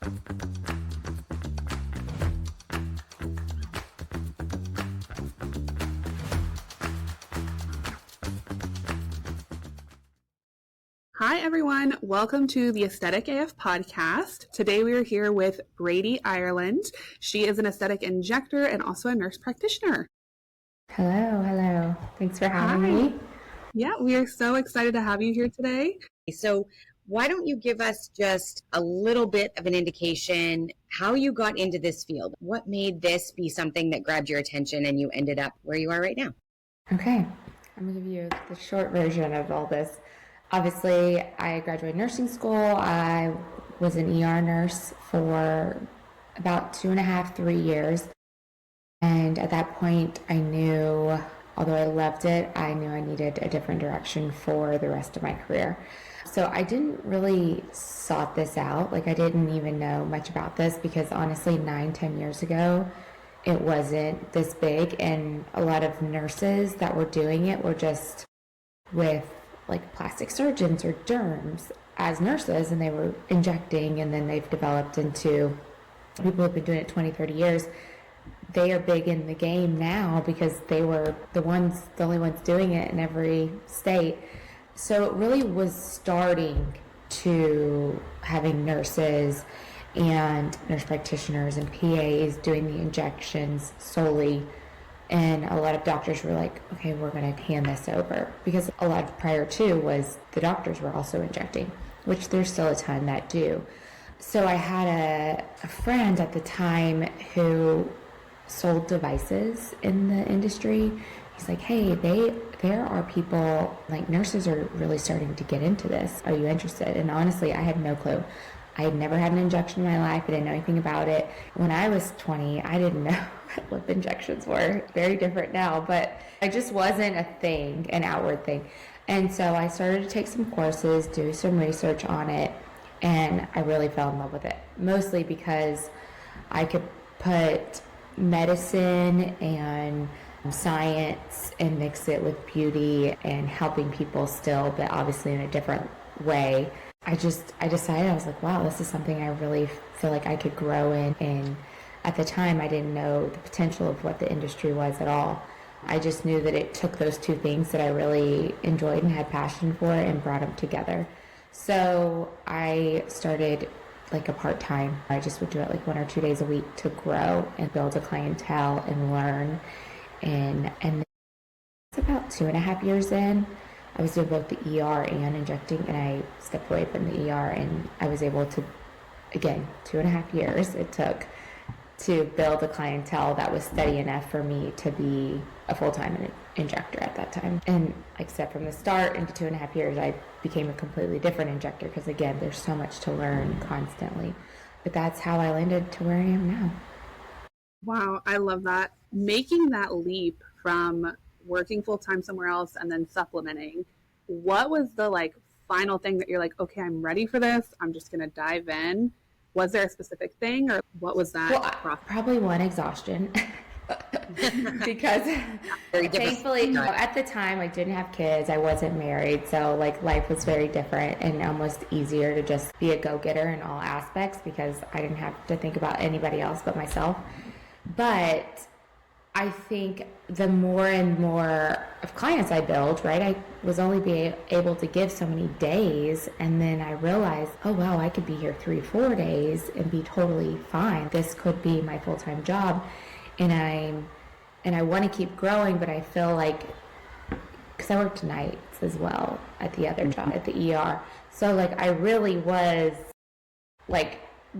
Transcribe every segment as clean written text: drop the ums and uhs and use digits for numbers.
Hi, everyone. Welcome to the Aesthetic AF podcast. Today we are here with Braidee Ireland. She is an aesthetic injector and also a nurse practitioner. Hello. Thanks for having me. Yeah, we are so excited to have you here today. So why don't you give us just a little bit of an indication how you got into this field? What made this be something that grabbed your attention and you ended up where you are right now? Okay, I'm going to give you the short version of all this. Obviously, I graduated nursing school. I was an ER nurse for about 2.5, 3 years. And at that point, I knew, although I loved it, I knew I needed a different direction for the rest of my career. So I didn't really sought this out. I didn't even know much about this because honestly, 9, 10 years ago, it wasn't this big. And a lot of nurses that were doing it were just with plastic surgeons or derms as nurses, and they were injecting, and then they've developed into people who have been doing it 20, 30 years. They are big in the game now because they were the only ones doing it in every state. So it really was starting to having nurses and nurse practitioners and PAs doing the injections solely. And a lot of doctors were like, okay, we're going to hand this over. Because a lot of prior to was the doctors were also injecting, which there's still a ton that do. So I had a friend at the time who sold devices in the industry. He's like, hey, there are people, nurses are really starting to get into this. Are you interested? And honestly, I had no clue. I had never had an injection in my life. I didn't know anything about it. When I was 20, I didn't know what lip injections were. Very different now, but it just wasn't a thing, an outward thing. And so I started to take some courses, do some research on it, and I really fell in love with it. Mostly because I could put medicine and science and mix it with beauty and helping people still, but obviously in a different way. I decided, I was like, wow, this is something I really feel like I could grow in. And at the time, I didn't know the potential of what the industry was at all. I just knew that it took those two things that I really enjoyed and had passion for and brought them together. So I started a part-time. I just would do it 1 or 2 days a week to grow and build a clientele and learn. And it's about 2.5 years in. I was doing both the ER and injecting, and I stepped away from the ER, and I was able to, again, 2.5 years it took to build a clientele that was steady enough for me to be a full-time injector at that time. And except from the start into 2.5 years, I became a completely different injector because, again, there's so much to learn constantly. But that's how I landed to where I am now. Wow, I love that. Making that leap from working full-time somewhere else and then supplementing, what was the final thing that you're like, okay, I'm ready for this, I'm just going to dive in? Was there a specific thing, or what was that process? Probably one, exhaustion. Because thankfully at the time I didn't have kids, I wasn't married, so life was very different and almost easier to just be a go-getter in all aspects because I didn't have to think about anybody else but myself. But I think the more and more of clients I build, right, I was only able to give so many days, and then I realized, oh wow, I could be here 3-4 days and be totally fine. This could be my full-time job, and I want to keep growing, but I feel like, because I worked nights as well at the other job at the ER, so I really was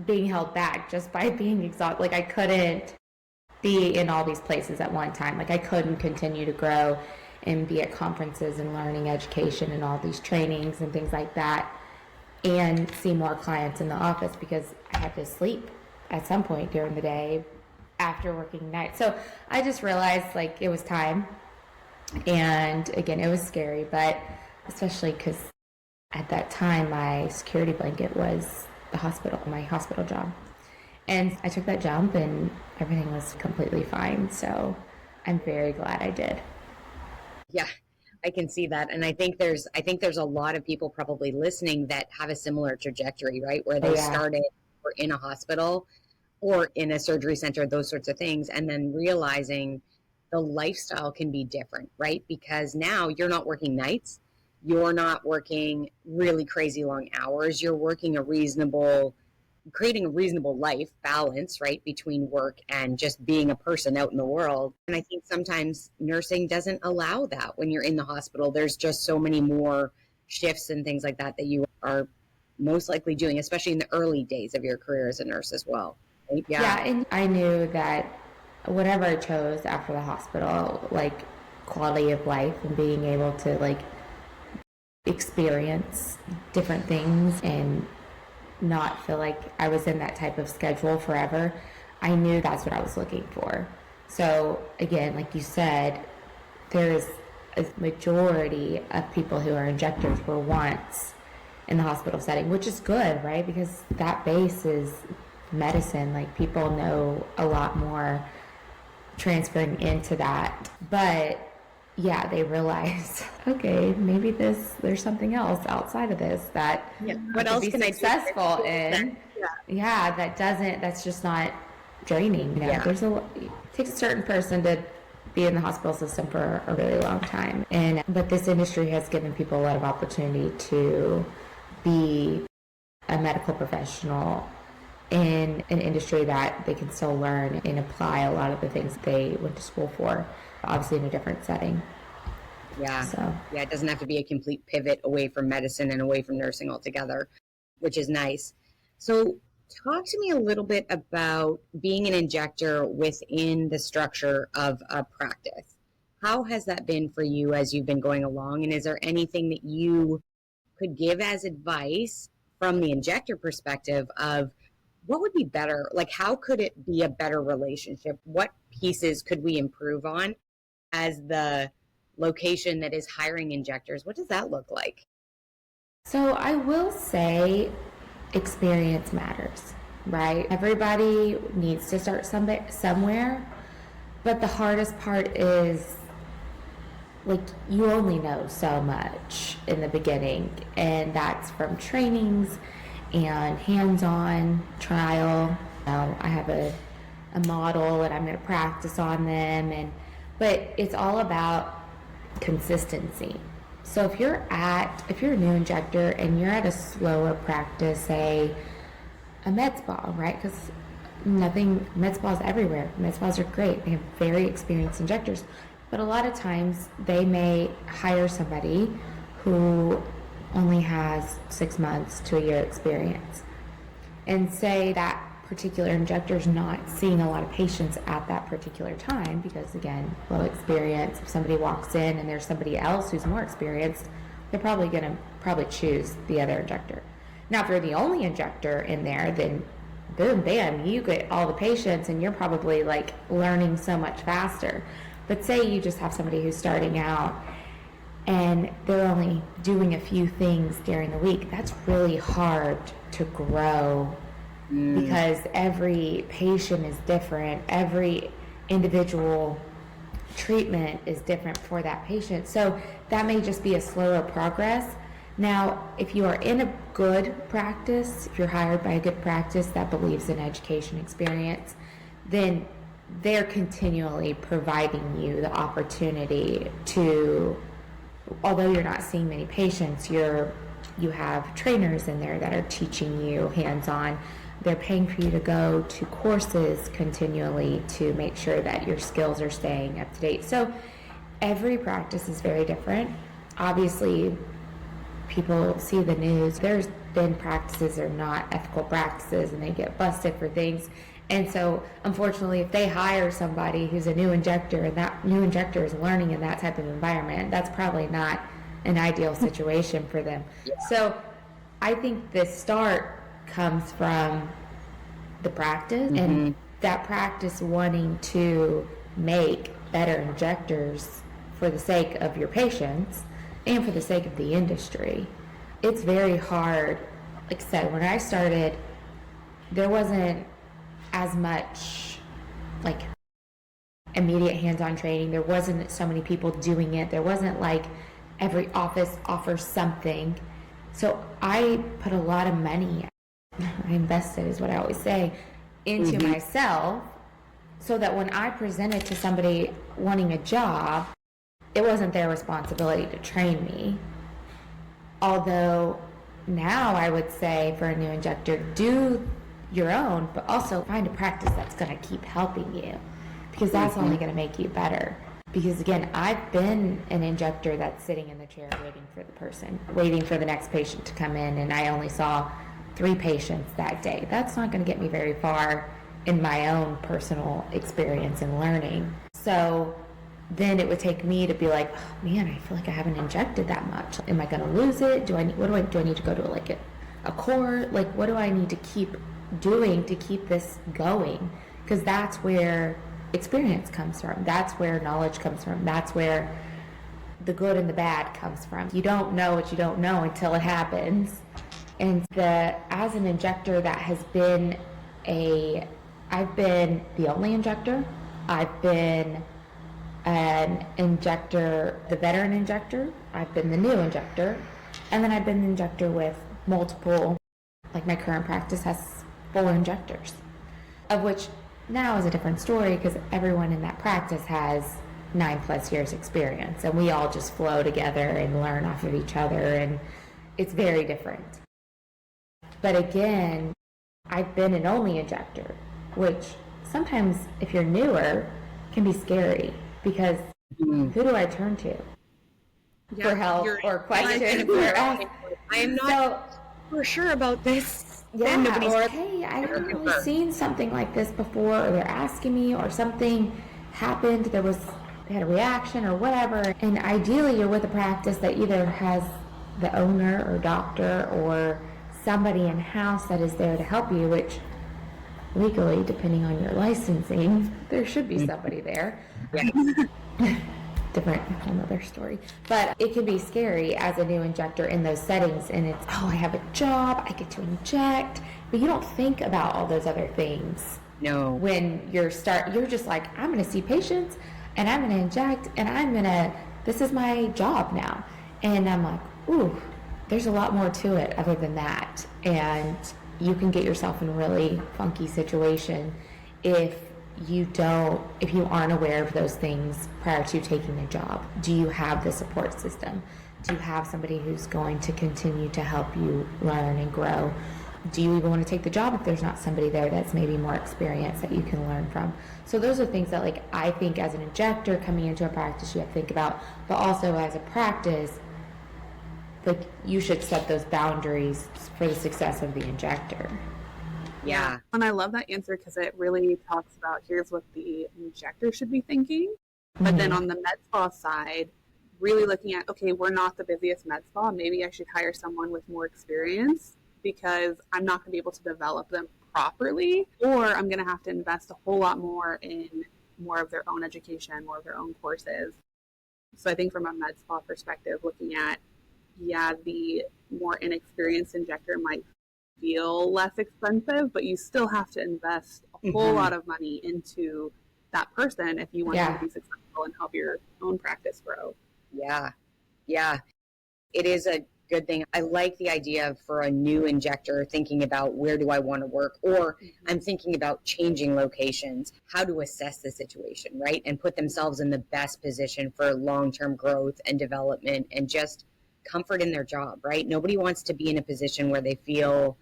being held back just by being exhausted. I couldn't be in all these places at one time. I couldn't continue to grow and be at conferences and learning education and all these trainings and things like that and see more clients in the office because I had to sleep at some point during the day after working nights. So I just realized it was time. And again, it was scary, but especially because at that time my security blanket was the hospital, my hospital job. And I took that jump and everything was completely fine. So I'm very glad I did. Yeah, I can see that. And I think there's a lot of people probably listening that have a similar trajectory, right? Where they started we're in a hospital or in a surgery center, those sorts of things, and then realizing the lifestyle can be different, right? Because now you're not working nights, you're not working really crazy long hours, you're working creating a reasonable life balance, right, between work and just being a person out in the world. And I think sometimes nursing doesn't allow that when you're in the hospital. There's just so many more shifts and things like that that you are most likely doing, especially in the early days of your career as a nurse as well. Right? Yeah, and I knew that whatever I chose after the hospital, like quality of life and being able to like experience different things and not feel like I was in that type of schedule forever, I knew that's what I was looking for. So again, like you said, there's a majority of people who are injectors were once in the hospital setting, which is good, right? Because that base is medicine. Like people know a lot more transferring into that. But yeah, they realize, okay, maybe there's something else outside of this that what else can successful I do? in. Yeah, that's just not draining. You know, it takes a certain person to be in the hospital system for a really long time. But this industry has given people a lot of opportunity to be a medical professional in an industry that they can still learn and apply a lot of the things they went to school for, obviously in a different setting. Yeah, it doesn't have to be a complete pivot away from medicine and away from nursing altogether, which is nice. So talk to me a little bit about being an injector within the structure of a practice. How has that been for you as you've been going along? And is there anything that you could give as advice from the injector perspective of what would be better? Like, how could it be a better relationship? What pieces could we improve on as the location that is hiring injectors? What does that look like? So I will say experience matters, right? Everybody needs to start somewhere, but the hardest part is like you only know so much in the beginning, and that's from trainings and hands-on trial. I have a model and I'm going to practice on them, but it's all about consistency. So if you're a new injector and you're at a slower practice, say a MedSpa, right? Because MedSpas everywhere. MedSpas are great. They have very experienced injectors. But a lot of times they may hire somebody who only has 6 months to a year experience. And say that particular injector is not seeing a lot of patients at that particular time because, again, low experience. If somebody walks in and there's somebody else who's more experienced, they're probably going to choose the other injector. Now, if you're the only injector in there, then boom, bam, you get all the patients and you're probably like learning so much faster. But say you just have somebody who's starting out and they're only doing a few things during the week, that's really hard to grow because every patient is different. Every individual treatment is different for that patient. So that may just be a slower progress. Now, if you are in a good practice, if you're hired by a good practice that believes in education experience, then they're continually providing you the opportunity to, although you're not seeing many patients, you have trainers in there that are teaching you hands-on. They're paying for you to go to courses continually to make sure that your skills are staying up to date. So every practice is very different. Obviously, people see the news. There's been practices that are not ethical practices and they get busted for things. And so, unfortunately, if they hire somebody who's a new injector and that new injector is learning in that type of environment, that's probably not an ideal situation for them. So I think the start comes from the practice and that practice wanting to make better injectors for the sake of your patients and for the sake of the industry. It's very hard. Like I said, when I started, there wasn't as much like immediate hands-on training. There wasn't so many people doing it. There wasn't like every office offers something. So I put a lot of money I invested, is what I always say, into myself, so that when I presented to somebody wanting a job, it wasn't their responsibility to train me. Although now I would say for a new injector, do your own, but also find a practice that's going to keep helping you, because that's only going to make you better. Because again, I've been an injector that's sitting in the chair waiting for the next patient to come in, and I only saw 3 patients that day. That's not going to get me very far in my own personal experience and learning. So then it would take me to be like, oh man, I feel like I haven't injected that much. Am I going to lose it? Do I need to go to like a core? Like, what do I need to keep doing to keep this going? Because that's where experience comes from. That's where knowledge comes from. That's where the good and the bad comes from. You don't know what you don't know until it happens. And as an injector, I've been the only injector. I've been an injector, the veteran injector. I've been the new injector. And then I've been the injector with multiple, like my current practice has 4 injectors, of which now is a different story because everyone in that practice has 9+ years experience, and we all just flow together and learn off of each other, and it's very different. But again, I've been an only injector, which sometimes if you're newer can be scary, because who do I turn to for help or questions? I am not for sure about this. Yeah, or hey, I haven't really seen something like this before, or they're asking me, or something happened, they had a reaction or whatever. And ideally you're with a practice that either has the owner or doctor or somebody in-house that is there to help you, which legally, depending on your licensing, there should be somebody there. Different, another story. But it can be scary as a new injector in those settings, and it's, oh, I have a job, I get to inject, but you don't think about all those other things. No. When you're just like, I'm going to see patients, and I'm going to inject, and this is my job now. And I'm like, ooh, there's a lot more to it other than that. And you can get yourself in a really funky situation if you aren't aware of those things prior to taking the job. Do you have the support system? Do you have somebody who's going to continue to help you learn and grow? Do you even want to take the job if there's not somebody there that's maybe more experienced that you can learn from? So those are things that, like, I think as an injector coming into a practice you have to think about, but also as a practice, like, you should set those boundaries for the success of the injector. Yeah. And I love that answer because it really talks about here's what the injector should be thinking. But then on the MedSpa side, really looking at, okay, we're not the busiest MedSpa. Maybe I should hire someone with more experience because I'm not going to be able to develop them properly, or I'm going to have to invest a whole lot more in more of their own education, more of their own courses. So I think from a MedSpa perspective, looking at, the more inexperienced injector might feel less expensive, but you still have to invest a whole lot of money into that person if you want them to be successful and help your own practice grow. Yeah. It is a good thing. I like the idea of, for a new injector, thinking about where do I want to work, or I'm thinking about changing locations, how to assess the situation, right? And put themselves in the best position for long-term growth and development and just comfort in their job, right? Nobody wants to be in a position where they feel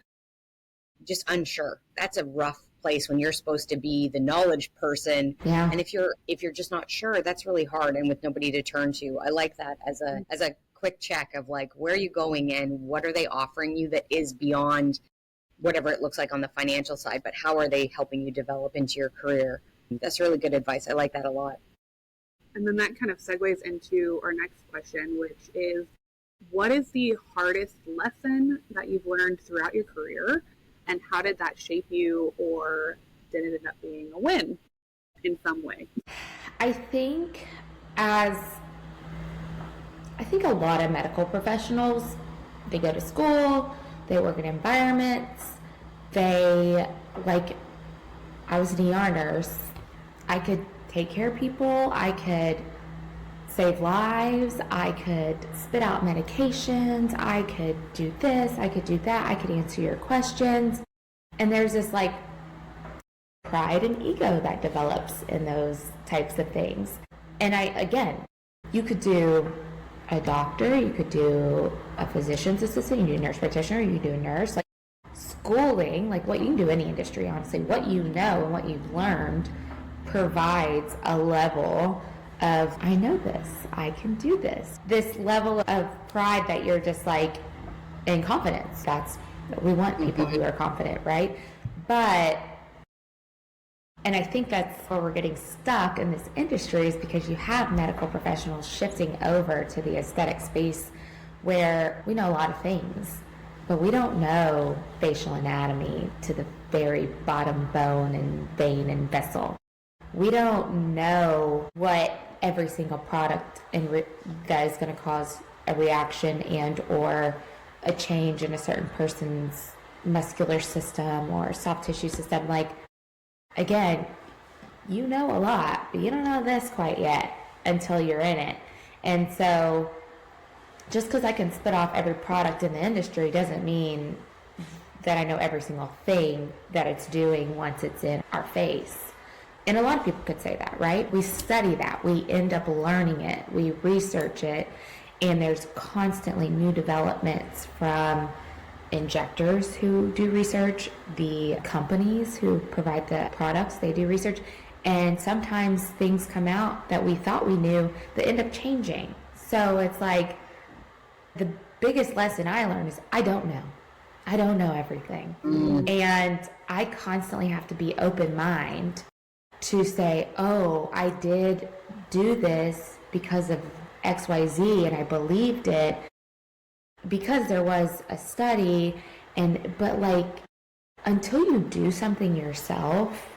just unsure. That's a rough place when you're supposed to be the knowledge person. Yeah. And if you're just not sure, that's really hard, and with nobody to turn to. I like that as a quick check of, like, where are you going and what are they offering you that is beyond whatever it looks like on the financial side, but how are they helping you develop into your career? That's really good advice. I like that a lot. And then that kind of segues into our next question, which is, what is the hardest lesson that you've learned throughout your career, and how did that shape you, or did it end up being a win in some way? I think a lot of medical professionals, they go to school, they work in environments, I was an ER nurse. I could take care of people, I could save lives, I could spit out medications, I could do this, I could do that, I could answer your questions. And there's this like pride and ego that develops in those types of things. And again, you could do a doctor, you could do a physician's assistant, you could do a nurse practitioner, you could do a nurse. Like schooling, like what you can do in any industry, honestly, what you know and what you've learned provides a level of, I know this, I can do this. This level of pride that you're just like in confidence. We want people who are confident, right? And I think that's where we're getting stuck in this industry, is because you have medical professionals shifting over to the aesthetic space where we know a lot of things, but we don't know facial anatomy to the very bottom bone and vein and vessel. We don't know what every single product that is going to cause a reaction and or a change in a certain person's muscular system or soft tissue system. Like, again, you know a lot, but you don't know this quite yet until you're in it. And so just because I can spit off every product in the industry doesn't mean that I know every single thing that it's doing once it's in our face. And a lot of people could say that, right? We study that. We end up learning it. We research it. And there's constantly new developments from injectors who do research, the companies who provide the products, they do research. And sometimes things come out that we thought we knew that end up changing. So it's like the biggest lesson I learned is I don't know. I don't know everything. And I constantly have to be open mind to say, oh, I did do this because of XYZ and I believed it because there was a study. But like, until you do something yourself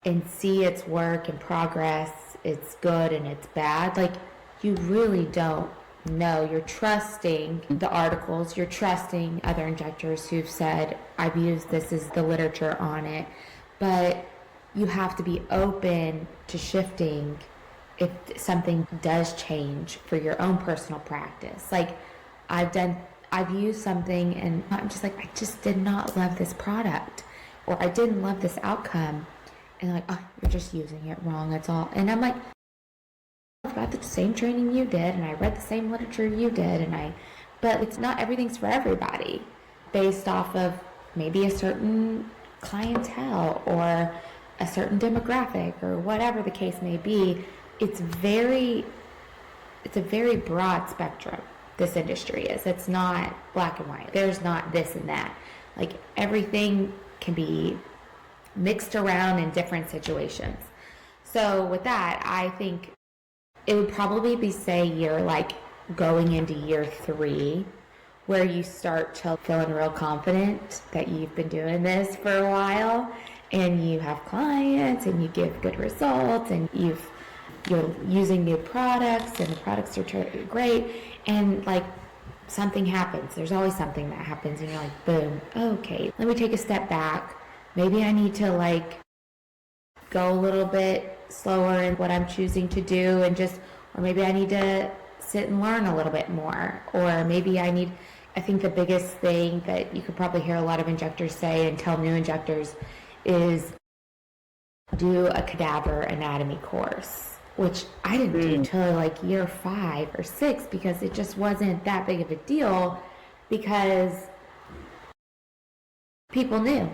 and see its work and progress, it's good and it's bad, like you really don't know. You're trusting the articles, you're trusting other injectors who've said, I've used this, is the literature on it. But you have to be open to shifting if something does change for your own personal practice. Like I've used something and I'm just like, I just did not love this product, or I didn't love this outcome. And like, oh, you're just using it wrong, that's all. And I'm like, I've got the same training you did, and I read the same literature you did, but it's not, everything's for everybody based off of maybe a certain clientele or a certain demographic or whatever the case may be. It's a very broad spectrum, this industry is. It's not black and white. There's not this and that. Like everything can be mixed around in different situations. So with that, I think it would probably be, say, you're like going into year 3 where you start to feeling real confident that you've been doing this for a while and you have clients and you give good results and you're using new products and the products are great, and like something happens. There's always something that happens and you're like, boom, okay, let me take a step back. Maybe I need to like go a little bit slower in what I'm choosing to do or maybe I need to sit and learn a little bit more, or maybe I think the biggest thing that you could probably hear a lot of injectors say and tell new injectors is do a cadaver anatomy course, which I didn't do until like year 5 or 6 because it just wasn't that big of a deal, because people knew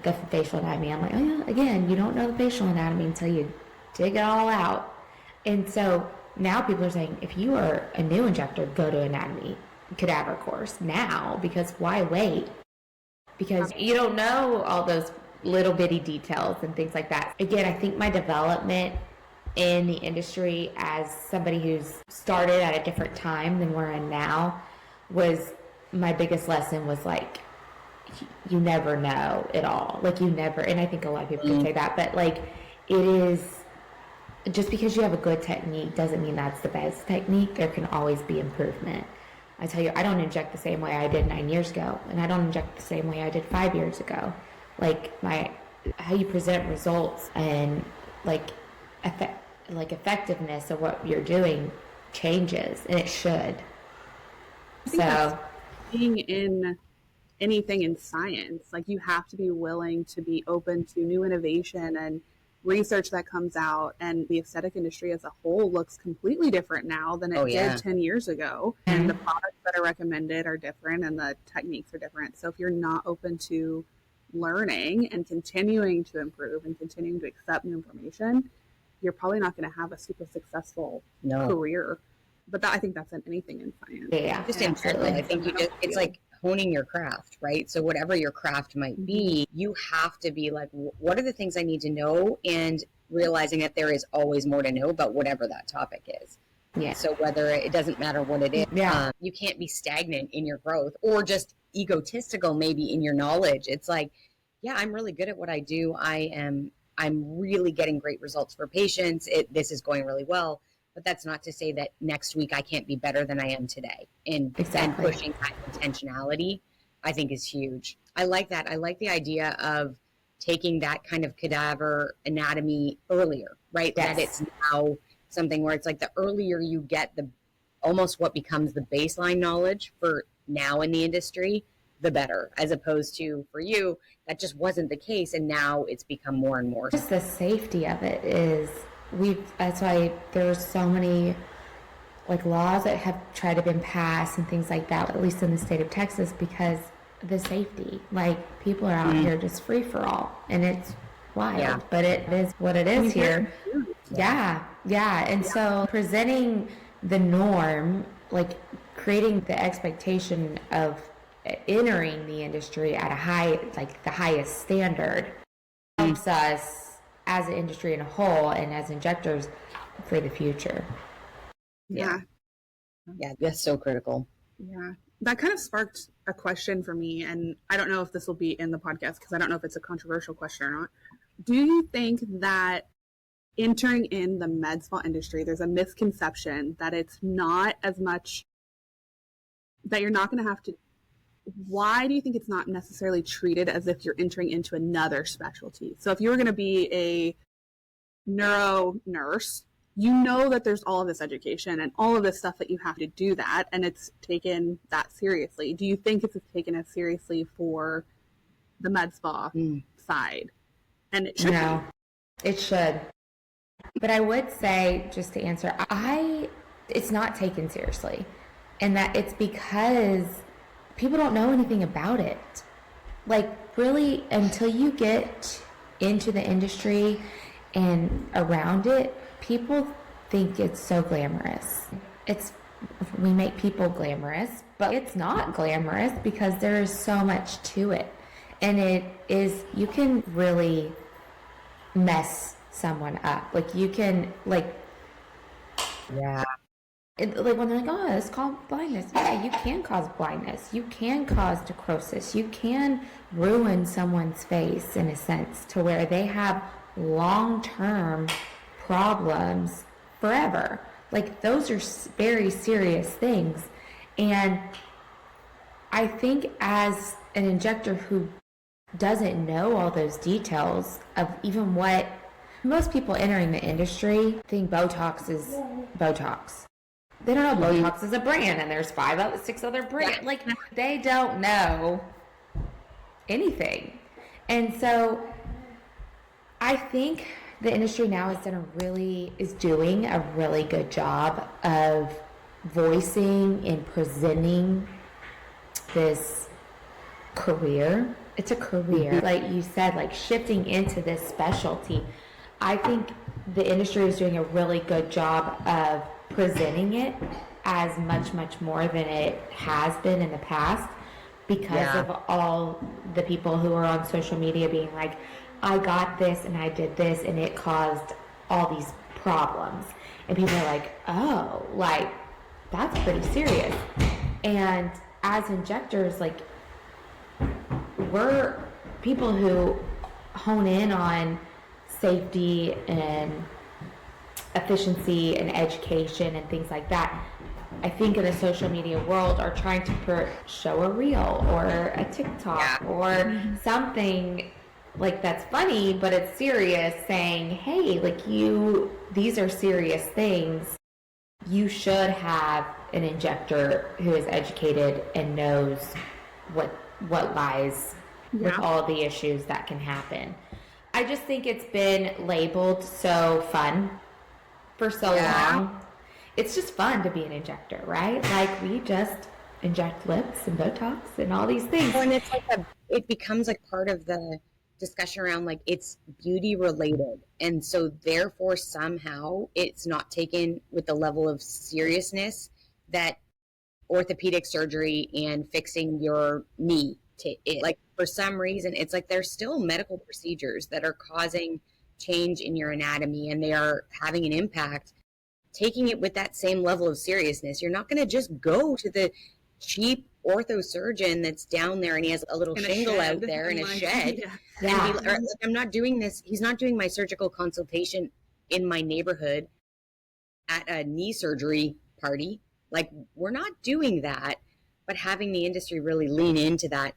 the facial anatomy. I'm like, oh yeah, again, you don't know the facial anatomy until you dig it all out. And so now people are saying, if you are a new injector, go to anatomy cadaver course now, because why wait? Because you don't know all those little bitty details and things like that. Again, I think my development in the industry as somebody who's started at a different time than we're in now was, my biggest lesson was like, you never know it all. Like you never, and I think a lot of people can say that, but like it is, just because you have a good technique doesn't mean that's the best technique. There can always be improvement. I tell you, I don't inject the same way I did 9 years ago, and I don't inject the same way I did 5 years ago. Like how you present results and like effectiveness of what you're doing changes, and it should. So being in anything in science. Like, you have to be willing to be open to new innovation and research that comes out. And the aesthetic industry as a whole looks completely different now than it did 10 years ago. Mm-hmm. And the products that are recommended are different and the techniques are different. So if you're not open to learning and continuing to improve and continuing to accept new information, you're probably not going to have a super successful career. But I think that's in anything in science. Yeah, just in general. I think it's like honing your craft, right? So whatever your craft might be, you have to be like, what are the things I need to know? And realizing that there is always more to know about whatever that topic is. Yeah. So whether it doesn't matter what it is, you can't be stagnant in your growth or just egotistical maybe in your knowledge. It's like, yeah, I'm really good at what I do. I'm really getting great results for patients. This is going really well. But that's not to say that next week I can't be better than I am today. And pushing that intentionality, I think, is huge. I like that. I like the idea of taking that kind of cadaver anatomy earlier, right? Yes. That it's now something where it's like the earlier you get almost what becomes the baseline knowledge for now in the industry, the better, as opposed to for you, that just wasn't the case. And now it's become more and more. Just the safety of it is... that's why there's so many like laws that have tried to been passed and things like that, at least in the state of Texas, because the safety, like, people are out here just free for all, and it's wild, but it is what it is here. And so presenting the norm, like creating the expectation of entering the industry at the highest standard, helps us as an industry in a whole and as injectors for the future. Yeah, that's so critical. Yeah, that kind of sparked a question for me, and I don't know if this will be in the podcast because I don't know if it's a controversial question or not. Do you think that entering in the med spa industry, there's a misconception that it's not as much, that you're not going to have to, why do you think it's not necessarily treated as if you're entering into another specialty? So if you were going to be a neuro nurse, you know that there's all of this education and all of this stuff that you have to do that, and it's taken that seriously. Do you think it's taken as seriously for the med spa side? And it should be. It should. But I would say, just to answer, it's not taken seriously. And that it's because people don't know anything about it. Like, really, until you get into the industry and around it, people think it's so glamorous. We make people glamorous, but it's not glamorous because there is so much to it. And you can really mess someone up. Like, you can, like... Yeah. Like, when they're like, oh, it's called blindness. Yeah, you can cause blindness. You can cause necrosis. You can ruin someone's face, in a sense, to where they have long-term problems forever. Like, those are very serious things. And I think as an injector who doesn't know all those details of even what most people entering the industry think Botox is Botox. They don't know Botox is a brand, and there's 6 other brands. Like, they don't know anything. And so I think the industry now is doing a really good job of voicing and presenting this career. It's a career. Like you said, like, shifting into this specialty. I think the industry is doing a really good job of presenting it as much more than it has been in the past, because of all the people who are on social media being like, I got this and I did this and it caused all these problems. And people are like, oh, like, that's pretty serious. And as injectors, like, we're people who hone in on safety and efficiency and education and things like that. I think in the social media world are trying to show a reel or a TikTok or something like that's funny, but it's serious, saying, hey, like, these are serious things. You should have an injector who is educated and knows what what lies with all the issues that can happen. I just think it's been labeled so fun for so long. It's just fun to be an injector, right? Like, we just inject lips and Botox and all these things. Well, and it's like it becomes like part of the discussion around like it's beauty related, and so therefore somehow it's not taken with the level of seriousness that orthopedic surgery and fixing your knee like for some reason it's like there's still medical procedures that are causing change in your anatomy, and they are having an impact. Taking it with that same level of seriousness, you're not going to just go to the cheap ortho surgeon that's down there and he has a little shingle out there in a shed. And be, or, I'm not doing this. He's not doing my surgical consultation in my neighborhood at a knee surgery party. Like, we're not doing that, but having the industry really lean into that.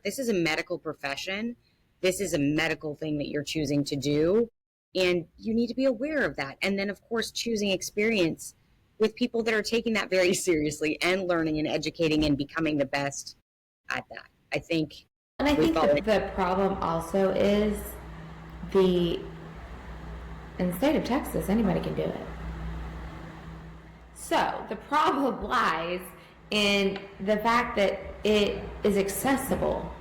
This is a medical profession. This is a medical thing that you're choosing to do. And you need to be aware of that. And then, of course, choosing experience with people that are taking that very seriously and learning and educating and becoming the best at that. I think. And I think the problem also is in the state of Texas, anybody can do it. So the problem lies in the fact that it is accessible.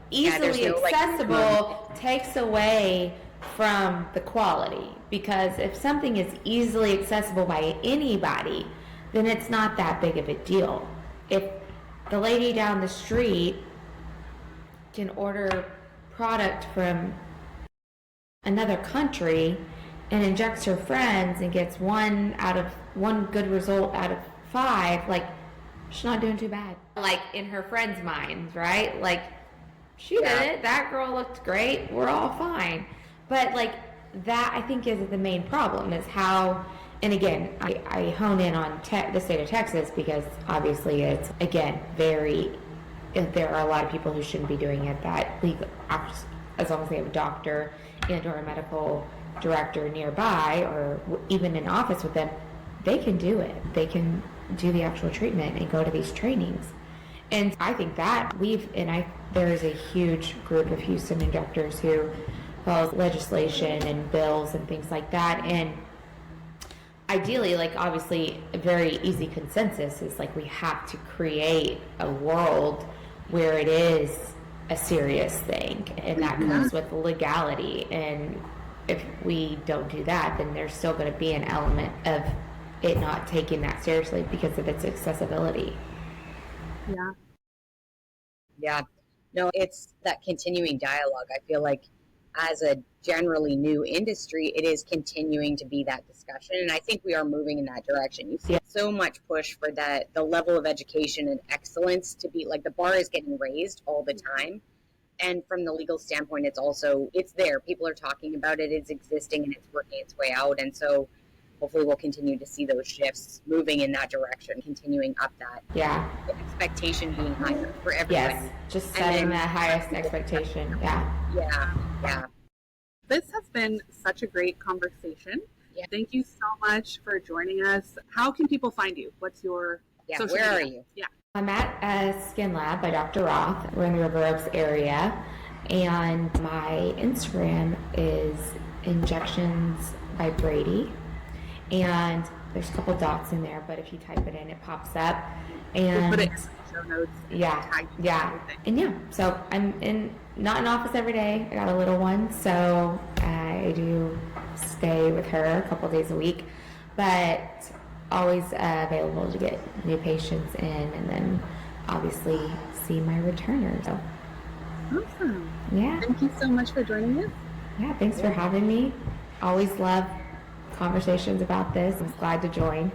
Easily accessible takes away from the quality, because if something is easily accessible by anybody, then it's not that big of a deal. If the lady down the street can order product from another country and injects her friends and gets one good result out of 5, like, she's not doing too bad. Like, in her friends' minds, right? Like, she did it. That girl looked great. We're all fine. But, like, that, I think, is the main problem, is how, and again, I hone in on the state of Texas because obviously it's, again, there are a lot of people who shouldn't be doing it that legal, as long as they have a doctor and or a medical director nearby or even in office with them, they can do it. They can do the actual treatment and go to these trainings. And I think that there is a huge group of Houston injectors who follows legislation and bills and things like that. And ideally, like, obviously a very easy consensus is like we have to create a world where it is a serious thing, and that comes with legality. And if we don't do that, then there's still going to be an element of it not taking that seriously because of its accessibility. Yeah. No, it's that continuing dialogue. I feel like as a generally new industry, it is continuing to be that discussion. And I think we are moving in that direction. You see so much push for the level of education and excellence to be like the bar is getting raised all the time. And from the legal standpoint, it's there. People are talking about it. It's existing and it's working its way out. And so hopefully we'll continue to see those shifts moving in that direction, continuing up that. Yeah. The expectation being higher for everybody. Yes, just setting the highest expectation. Yeah. This has been such a great conversation. Yeah. Thank you so much for joining us. How can people find you? What's your social media? Where are you? Yeah. I'm at Skin Lab by Dr. Roth. We're in the River Oaks area. And my Instagram is Injections by Braidee. And there's a couple dots in there, but if you type it in, it pops up. And we'll put it in the show notes. Yeah. And so I'm not in office every day. I got a little one, so I do stay with her a couple days a week, but always available to get new patients in, and then obviously see my returners. So. Awesome. Yeah. Thank you so much for joining us. Yeah, thanks for having me. Always love conversations about this. I'm glad to join.